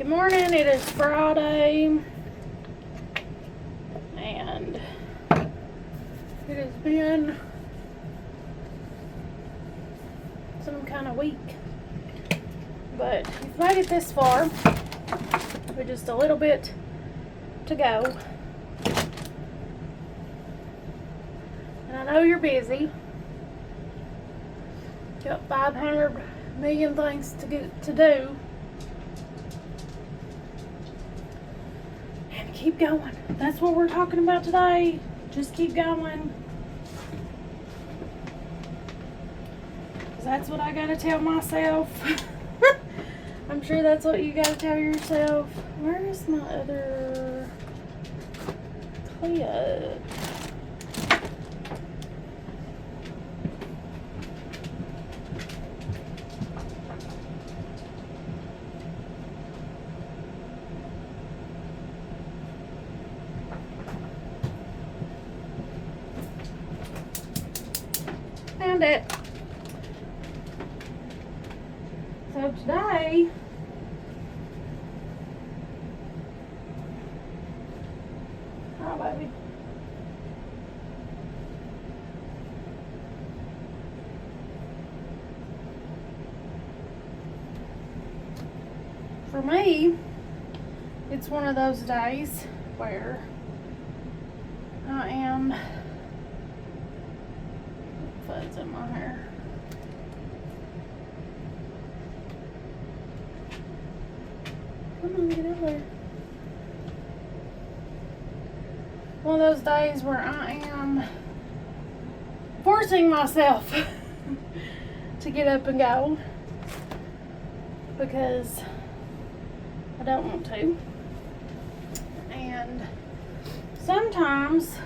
Good morning, it is Friday, and it has been some kind of week, but we've made it this far, with just a little bit to go, and I know you're busy. Got 500 million things to do. And keep going. That's what we're talking about today. Just keep going. 'Cause that's what I gotta tell myself. I'm sure that's what you gotta tell yourself. Where is my other clip? Found it. So today, oh baby, for me, it's one of those days where I am fuzz in my hair. Come on, get over there. One of those days where I am forcing myself to get up and go because I don't want to. And sometimes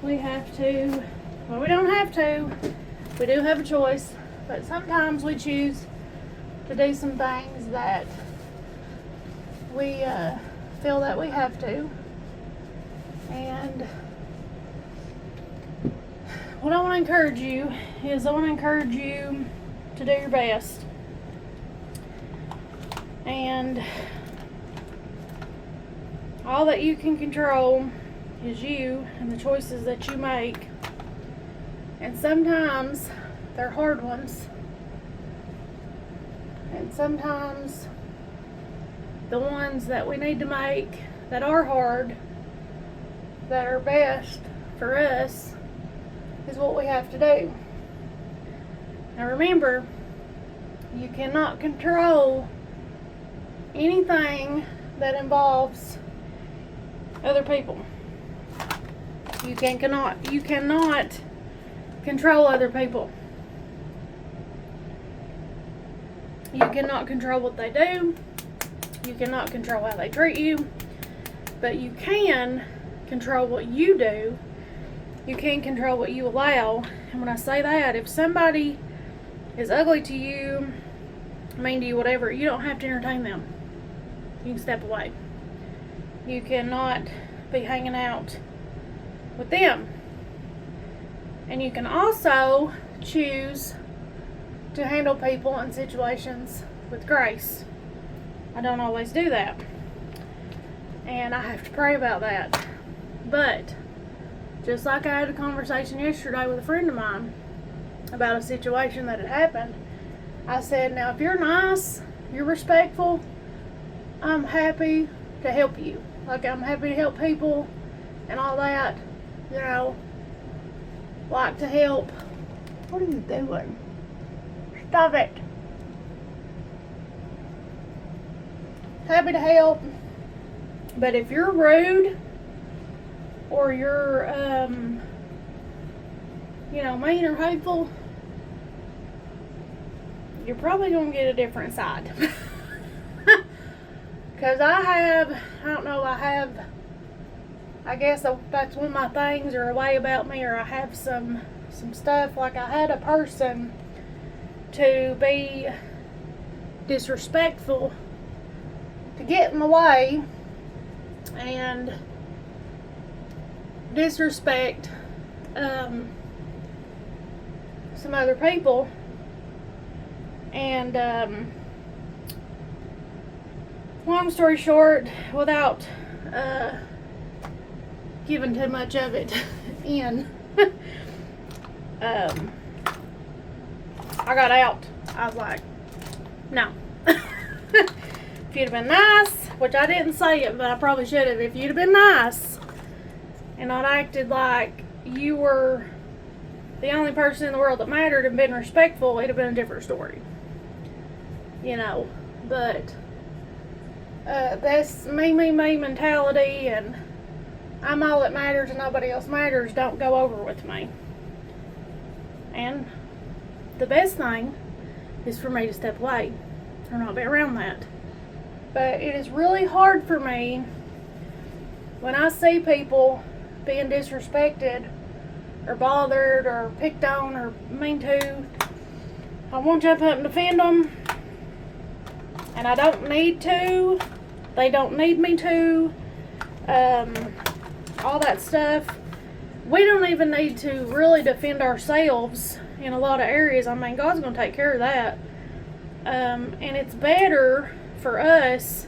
we have to, well, we don't have to, we do have a choice, but sometimes we choose to do some things that we feel that we have to. And what I want to encourage you is I want to encourage you to do your best. And all that you can control is you and the choices that you make. And sometimes they're hard ones. And sometimes the ones that we need to make that are hard, that are best for us, is what we have to do. Now remember, you cannot control anything that involves other people. You cannot control other people. You cannot control what they do. You cannot control how they treat you. But you can control what you do. You can control what you allow. And when I say that, if somebody is ugly to you, mean to you, whatever, you don't have to entertain them. You can step away. You cannot be hanging out with them. And you can also choose to handle people and situations with grace. I don't always do that. And I have to pray about that. But just like I had a conversation yesterday with a friend of mine about a situation that had happened, I said, now if you're nice, you're respectful, I'm happy to help you. Like, I'm happy to help people and all that, you know, like to help. What are you doing? Stop it. Happy to help. But if you're rude or you're, you know, mean or hateful, you're probably going to get a different side. Because I guess that's one of my things, or a way about me, or I have some stuff. Like, I had a person to be disrespectful, to get in the way and disrespect some other people, and long story short, without giving too much of it in, I got out. I was like, no. If you'd have been nice, which I didn't say it, but I probably should have. If you'd have been nice and not acted like you were the only person in the world that mattered and been respectful, it'd have been a different story. You know, but that's me mentality, and I'm all that matters and nobody else matters don't go over with me. And the best thing is for me to step away or not be around that. But it is really hard for me when I see people being disrespected or bothered or picked on or mean to. I want to jump up and defend them, and I don't need to. They don't need me to. All that stuff. We don't even need to really defend ourselves in a lot of areas. I mean, God's going to take care of that. And it's better for us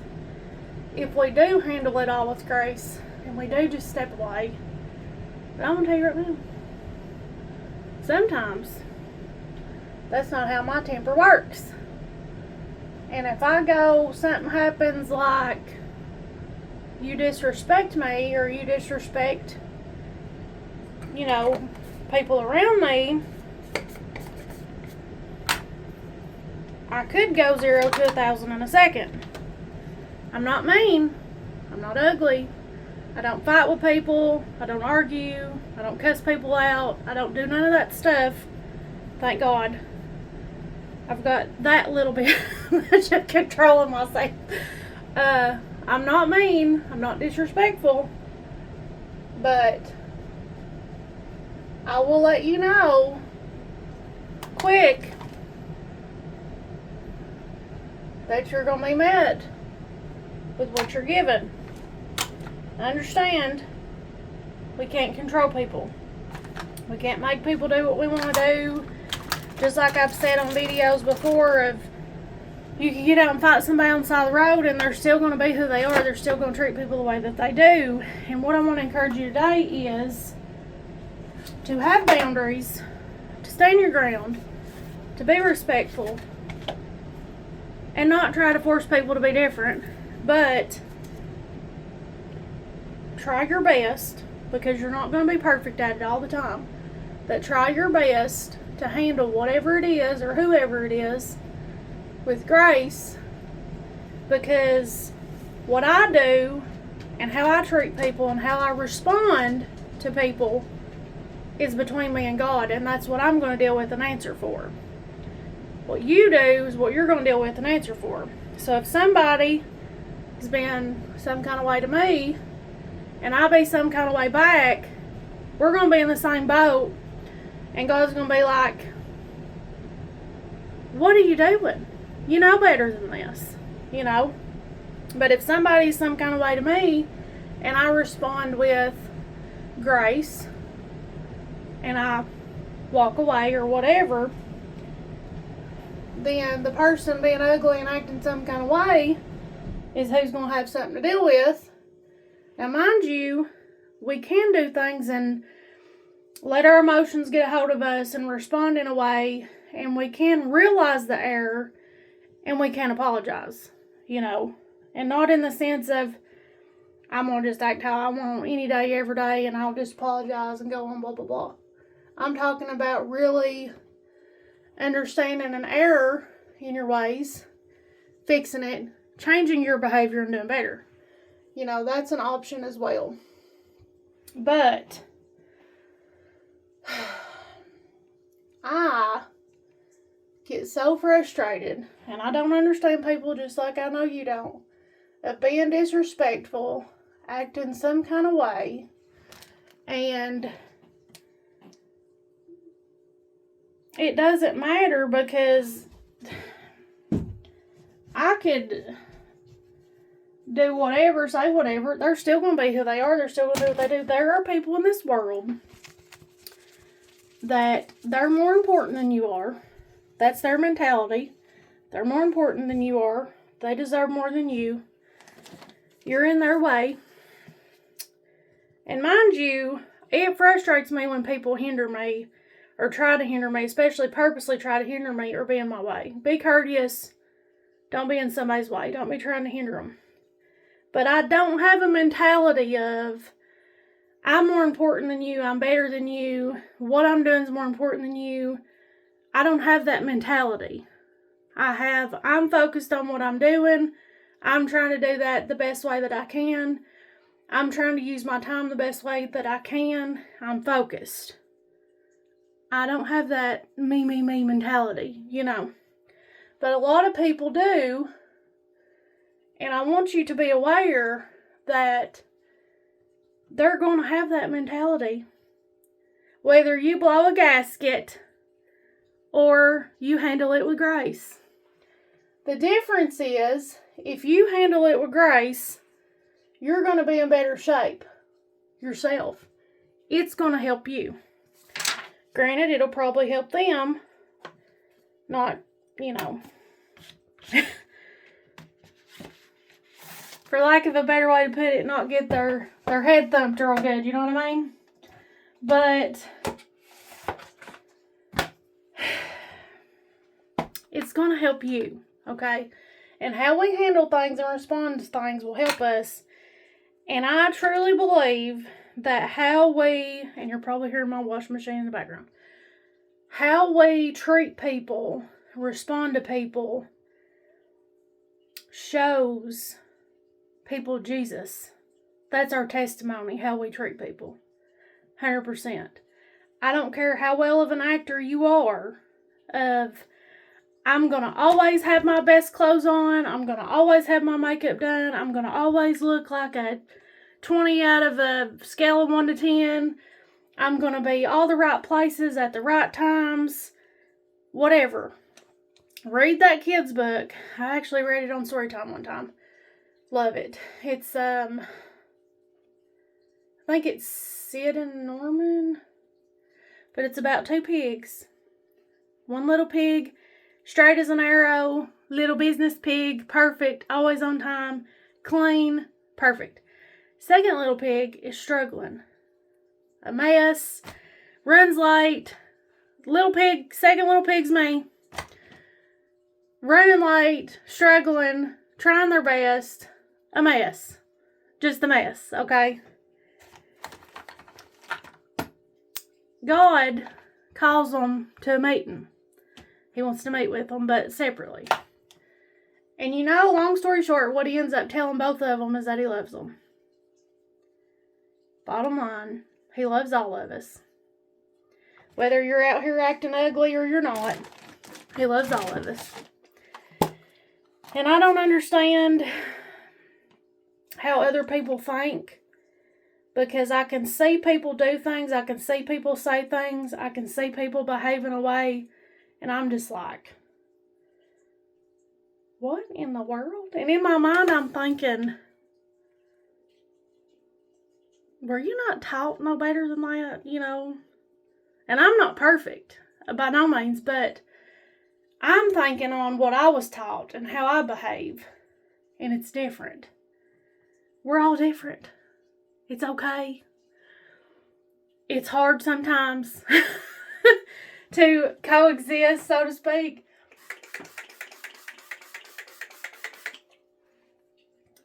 if we do handle it all with grace and we do just step away. But I'm going to tell you right now, sometimes that's not how my temper works. And if I go, something happens like you disrespect me or you disrespect, you know, people around me, I could go 0 to 1,000 in a second. I'm not mean. I'm not ugly. I don't fight with people. I don't argue. I don't cuss people out. I don't do none of that stuff. Thank God. I've got that little bit of control of myself. I'm not mean. I'm not disrespectful. But I will let you know quick that you're going to be met with what you're given. Understand, we can't control people. We can't make people do what we want to do. Just like I've said on videos before, of you can get out and fight somebody on the side of the road and they're still going to be who they are. They're still going to treat people the way that they do. And what I want to encourage you today is to have boundaries, to stand your ground, to be respectful, and not try to force people to be different, but try your best, because you're not going to be perfect at it all the time, but try your best to handle whatever it is or whoever it is with grace, because what I do and how I treat people and how I respond to people is between me and God, and that's what I'm going to deal with and answer for. What you do is what you're going to deal with and answer for. So if somebody has been some kind of way to me and I be some kind of way back, we're going to be in the same boat, and God's going to be like, what are you doing? You know better than this, you know. But if somebody's some kind of way to me and I respond with grace and I walk away or whatever, then the person being ugly and acting some kind of way is who's going to have something to deal with. Now, mind you, we can do things and let our emotions get a hold of us and respond in a way, and we can realize the error and we can apologize, you know, and not in the sense of I'm going to just act how I want any day, every day, and I'll just apologize and go on, blah, blah, blah. I'm talking about really understanding an error in your ways, fixing it, changing your behavior, and doing better. You know, that's an option as well. But I get so frustrated, and I don't understand people, just like I know you don't, of being disrespectful, acting some kind of way, and it doesn't matter, because I could do whatever, say whatever. They're still going to be who they are. They're still going to do what they do. There are people in this world that they're more important than you are. That's their mentality. They're more important than you are. They deserve more than you. you're in their way. And mind you, it frustrates me when people hinder me or try to hinder me, especially purposely try to hinder me or be in my way. Be courteous. Don't be in somebody's way. Don't be trying to hinder them. But I don't have a mentality of, I'm more important than you, I'm better than you, what I'm doing is more important than you. I don't have that mentality. I'm focused on what I'm doing. I'm trying to do that the best way that I can. I'm trying to use my time the best way that I can. I'm focused. I don't have that me mentality, But a lot of people do. And I want you to be aware that they're going to have that mentality. Whether you blow a gasket or you handle it with grace. The difference is, if you handle it with grace, you're going to be in better shape yourself. It's going to help you. Granted, it'll probably help them. Not, for lack of a better way to put it, not get their head thumped real good. You know what I mean? But it's going to help you, okay? And how we handle things and respond to things will help us. And I truly believe that how we, and you're probably hearing my washing machine in the background, how we treat people, respond to people, shows people Jesus. That's our testimony, how we treat people. 100%. I don't care how well of an actor you are, I'm going to always have my best clothes on. I'm going to always have my makeup done. I'm going to always look like a 20 out of a scale of 1 to 10. I'm going to be all the right places at the right times. Whatever. Read that kid's book. I actually read it on Storytime one time. Love it. It's, I think it's Sid and Norman. But it's about 2 pigs. One little pig, straight as an arrow, little business pig, perfect, always on time, clean, perfect. Second little pig is struggling. A mess, runs late, second little pig's me. Running late, struggling, trying their best, a mess. Just a mess, okay? God calls them to a meeting. He wants to meet with them, but separately. And long story short, what he ends up telling both of them is that he loves them. Bottom line, he loves all of us. Whether you're out here acting ugly or you're not, he loves all of us. And I don't understand how other people think, because I can see people do things, I can see people say things, I can see people behave in a way, and I'm just like, what in the world? And in my mind, I'm thinking, were you not taught no better than that, And I'm not perfect, by no means, but I'm thinking on what I was taught and how I behave. And it's different. We're all different. It's okay. It's hard sometimes to coexist, so to speak.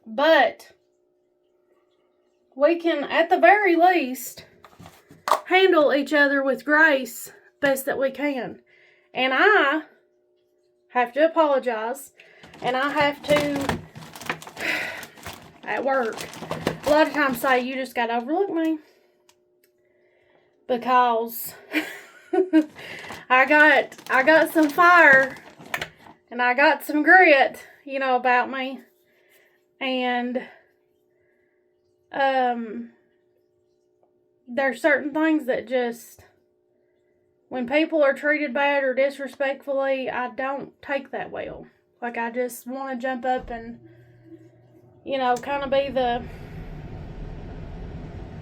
But we can, at the very least, handle each other with grace best that we can. And I have to apologize. And I have to, at work, a lot of times say, you just got to overlook me. Because I got some fire and I got some grit, about me. And there's certain things that just, when people are treated bad or disrespectfully, I don't take that well. Like, I just want to jump up and, kind of be the,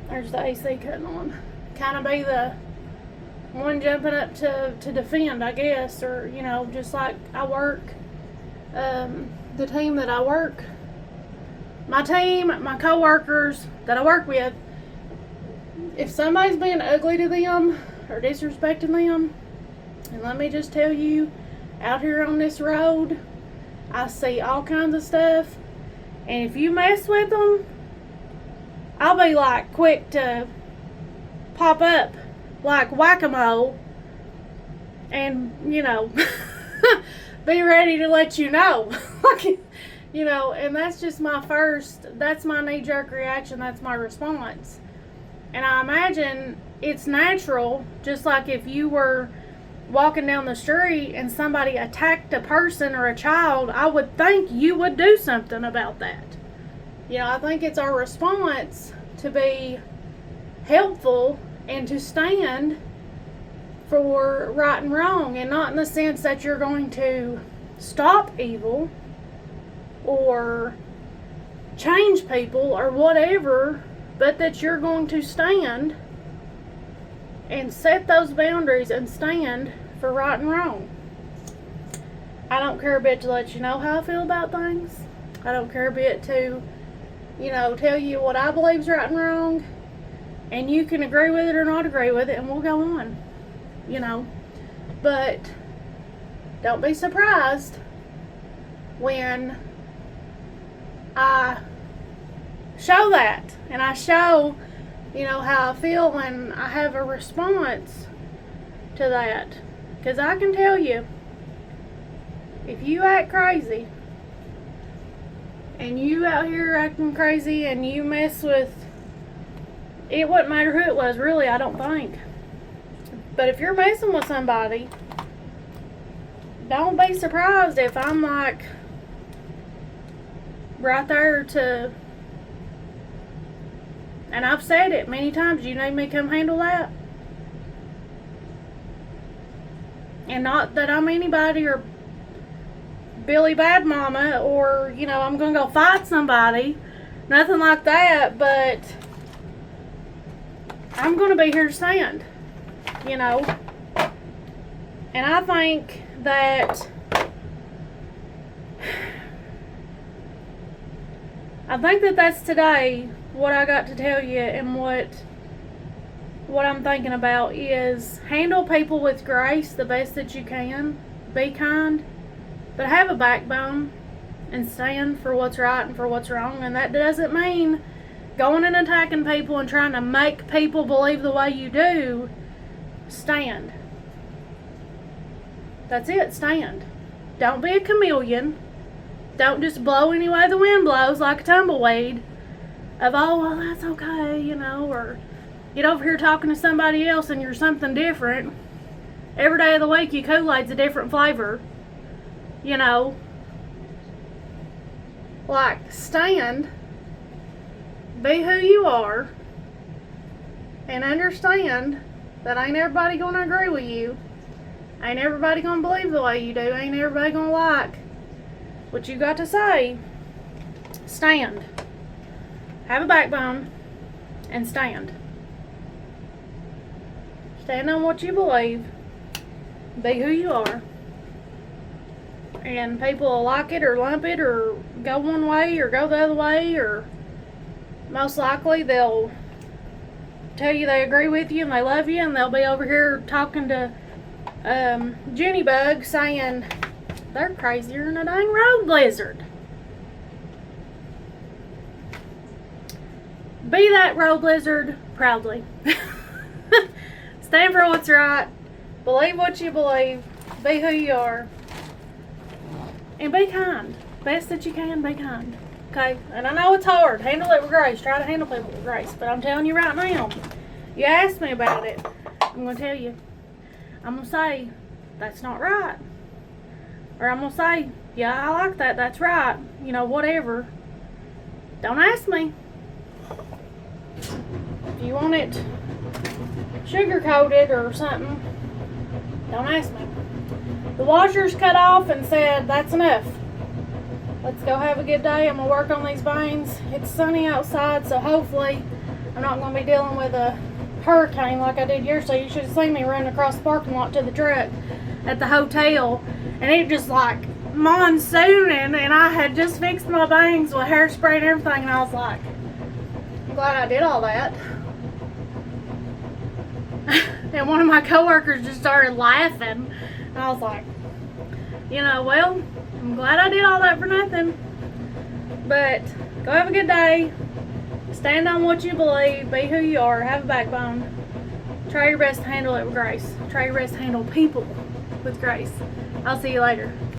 there's the AC cutting on. Kind of be the one jumping up to defend, I guess. Or, just like I work, the team that I work my team, my co-workers that I work with, if somebody's being ugly to them or disrespecting them, and let me just tell you, out here on this road, I see all kinds of stuff, and if you mess with them, I'll be like quick to pop up like whack-a-mole and, you know, be ready to let you know. You know, and that's just that's my knee-jerk reaction, that's my response. And I imagine it's natural, just like if you were walking down the street and somebody attacked a person or a child, I would think you would do something about that. You know, I think it's our response to be helpful and to stand for right and wrong, and not in the sense that you're going to stop evil or change people or whatever, but that you're going to stand and set those boundaries and stand for right and wrong. I don't care a bit to let you know how I feel about things. I don't care a bit to, you know, tell you what I believe is right and wrong, and you can agree with it or not agree with it, and we'll go on, you know. But don't be surprised when I show that, and I show, you know, how I feel when I have a response to that. Because I can tell you, if you act crazy, and you out here acting crazy, and you mess with, it wouldn't matter who it was, really, I don't think. But if you're messing with somebody, don't be surprised if I'm like right there to, and I've said it many times, you need me to come handle that? And not that I'm anybody or Billy Bad Mama, or, you know, I'm gonna go fight somebody, nothing like that, but I'm gonna be here to stand, you know. And I think that that's today what I got to tell you, and what I'm thinking about is handle people with grace the best that you can. Be kind, but have a backbone and stand for what's right and for what's wrong. And that doesn't mean going and attacking people and trying to make people believe the way you do. Stand. That's it, stand. Don't be a chameleon. Don't just blow any way the wind blows like a tumbleweed. Of, oh, well, that's okay, you know, or get over here talking to somebody else and you're something different. Every day of the week, your Kool-Aid's a different flavor. You know. Like, stand. Be who you are. And understand that ain't everybody gonna agree with you. Ain't everybody gonna believe the way you do. Ain't everybody gonna like what you got to say. Stand. Have a backbone and stand. Stand on what you believe. Be who you are. And people will like it or lump it or go one way or go the other way, or most likely they'll tell you they agree with you and they love you, and they'll be over here talking to Jenny Bug saying they're crazier than a dang road blizzard. Be that road blizzard proudly. Stand for what's right. Believe what you believe. Be who you are. And be kind. Best that you can, be kind. Okay? And I know it's hard. Handle it with grace. Try to handle people with grace. But I'm telling you right now, you asked me about it. I'm going to tell you. I'm going to say, that's not right. Or I'm going to say, yeah, I like that. That's right. You know, whatever. Don't ask me. If you want it sugar-coated or something, don't ask me. The washer's cut off and said, that's enough. Let's go have a good day. I'm going to work on these veins. It's sunny outside, so hopefully I'm not going to be dealing with a hurricane like I did yesterday. You should have seen me running across the parking lot to the truck at the hotel. And it just like monsooning, and I had just fixed my bangs with hairspray and everything, and I was like, I'm glad I did all that. And one of my coworkers just started laughing, and I was like, you know, well, I'm glad I did all that for nothing. But go have a good day. Stand on what you believe. Be who you are. Have a backbone. Try your best to handle it with grace. Try your best to handle people with grace. I'll see you later.